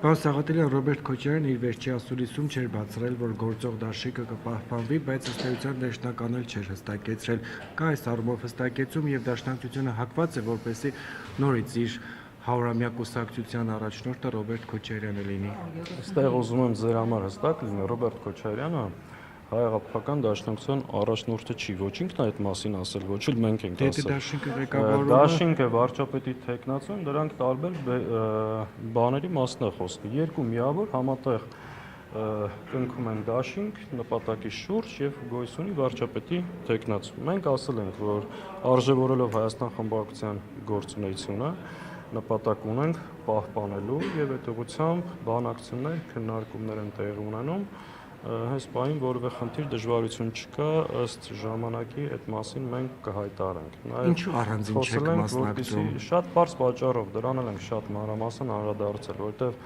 Պարոն Սաղաթելյան, Ռոբերտ Քոչարյանն իր վերջի ասուլիսում չէր բացառել, որ գործող դաշինքը կպահպանվի, բայց ըստ էության դաշնականն էլ չէր հստակեցրել։ Կա այս առումով հստակեցում եւ դաշնակցությունը հակված է, որպեսզի նորից իր 100-ամյա կուսակցության առաջնորդը Ռոբերտ Քոչարյանը լինի։ Այստեղ ուզում եմ ձեր համար հստակ լինի, Ռոբերտ Քոչարյանը հայ-աղափական դաշնակցության առաջնորդը չի, ոչ ինքն է այդ մասին ասել, ոչ էլ մենք ենք ասել։ Դաշինքը ղեկավարում է։ Դաշինքը վարչապետի թեկնածուն, դրանք տարբեր բաների մասն է խոսքը։ Երկու միավոր համատեղ կնքում են դաշինք նպատակի շուրջ եւ գոյություն ունի վարչապետի թեկնածու։ Մենք ասել ենք, որ արժևորելով Հայաստան խմբակցության գործունեությունը նպատակ ունենք պահպանելու եւ այդ ուղղությամբ բանակցություններ, քննարկումներ են տեղի ունենում։ Հենց պահին որևէ խնդիր դժվարություն չկա, ըստ ժամանակի այդ մասին մենք կհայտարարենք։ Ինչու առանձին չեք մասնակցում։ Շատ բարձ պատճառով, դրան էլ ենք շատ մանրամասն անդրադարձել, որովհետեւ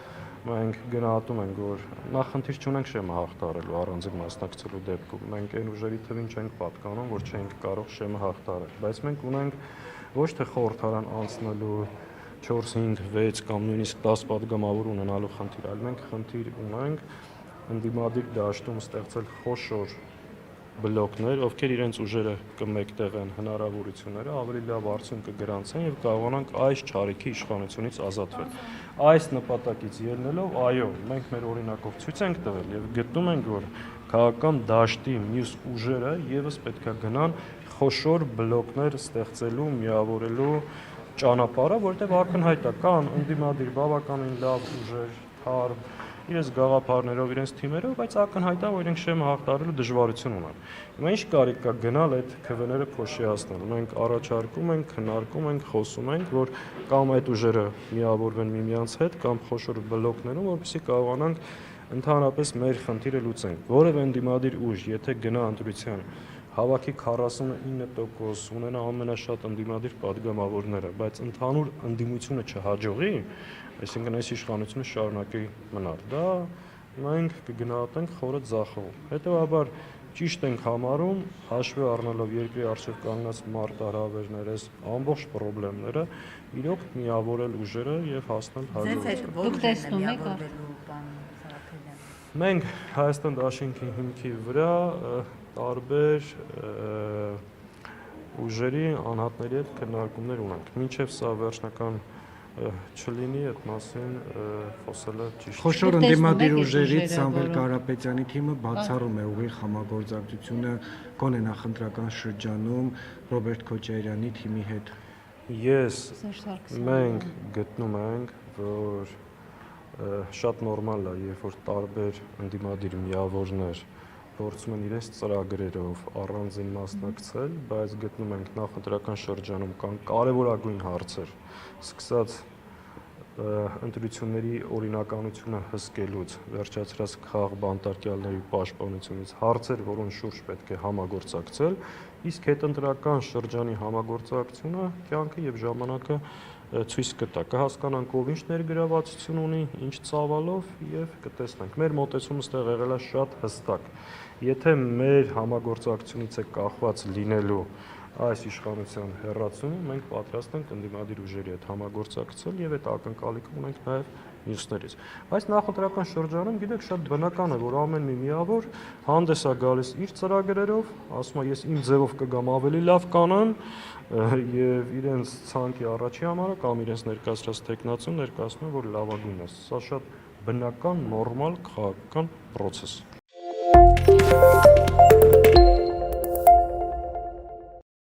մենք գնահատում ենք, որ նախ խնդիր չունենք շեմը հաղթարելու առանձին մասնակցելու դեպքում։ Մենք այն ուժերի թվին չենք պատկանում, որ չենք կարող շեմը հաղթարել, բայց մենք ունենք ոչ թե խորհրդարան անցնելու 4, 5, 6 կամ նույնիսկ 10 падգամավոր ունենալու խնդիր, այլ մենք խնդիր ունենք ընդդիմադիր դաշտում ստեղծել խոշոր բլոկներ, ովքեր իրենց ուժերը կմեկտեղեն, հնարավորությունները ավելի լավ արդյունք կգրանցեն եւ կարողանանք այս չարիքի իշխանությունից ազատվել։ Այս նպատակից ելնելով, այո, մենք մեր օրինակով ցույց ենք տվել եւ գտնում ենք, որ քաղաքական դաշտի մյուս ուժերը եւս պետք է գնան խոշոր բլոկներ ստեղծելու, միավորելու ճանապարհը, որտեղ ակնհայտ է կան ընդդիմադիր բավականին լավ ուժեր, թարմ իրենց գաղափարներով, իրենց թիմերով, բայց ակնհայտ է, որ իրենք շեմը հաղթարելու դժվարություն ունեն։ Հիմա ինչ կարիք կա գնալ այդ քվեները փոշիացնել։ Մենք առաջարկում ենք, քննարկում ենք, խոսում ենք, որ կամ այդ ուժերը միավորվեն միմյանց հետ, կամ խոշոր բլոկներում, որպեսզի կարողանանք ընդհանրապես մեր խնդիրը լուծենք։ Որևէ ընդդիմադիր ուժ, եթե գնա ընտրության, հավաքի 49%, ունենա ամենաշատ ընդդիմադիր падգամավորները, բայց ընդհանուր ընդդիմությունը չհաջողի, այսինքն այս իշխանությունը շարունակի մնալ, դա մենք կգնահատենք խորը ձախողում։ Հետևաբար ճիշտ ենք համարում, հաշվի առնելով երկրի առջև կանգնած մարտահրավերները, ամբողջ խնդիրները, իրոք միավորել ուժերը եւ հասնել հաջողության։ Մենք Հայաստան դաշինքի հիմքի վրա տարբեր ուժերի անհատների հետ քննարկումներ ունենք։ Մինչև սա վերջնական չլինի, այդ մասին խոսելը ճիշտ է։ Խոշոր ընդդիմադիր ուժերից Սամվել Կարապետյանի թիմը բացառում է ուղիղ համագործակցությունը գոնե նախընտրական շրջանում Ռոբերտ Քոչարյանի թիմի հետ։ Մենք գտնում ենք, որ շատ նորմալ է, երբ որ տարբեր ընդդիմադիր միավորներ փորձում են իրենց ծրագրերով առանձին մասնակցել, բայց գտնում ենք նախընտրական շրջանում կան կարևորագույն հարցեր, սկսած ընտրությունների օրինականությունը հսկելուց, վերջացրած քաղաք բանտարկյալների պաշտպանությունից, հարցեր, որոնց շուրջ պետք է համագործակցել, իսկ հետընտրական շրջանի համագործակցությունը կյանքը եւ ժամանակը ցույց կտա, կհասկանանք ով ինչ ներգրավվածություն ունի, ինչ ծավալով եւ կտեսնենք։ Մեր մոտեցումը ստեղ եղել է շատ հստակ։ Եթե մեր համագործակցությունից է կախված լինելու այս իշխանության հեռացումը, մենք պատրաստ ենք ընդդիմադիր ուժերի հետ համագործակցել եւ այդ ակնկալիքը ունենք նաեւ մյուսներից։ Բայց նախընտրական շրջանում, գիտեք, շատ բնական է, որ ամեն մի միավոր հանդես է գալիս իր ծրագրերով, ասում է ես իմ ձևով կգամ ավելի լավ կանեմ եւ իրենց ցանկի առաջի համարը կամ իրենց ներկայացրած տեխնացուն ներկայացնում են, որ լավագույնն է։ Սա շատ բնական, նորմալ քաղաքական process։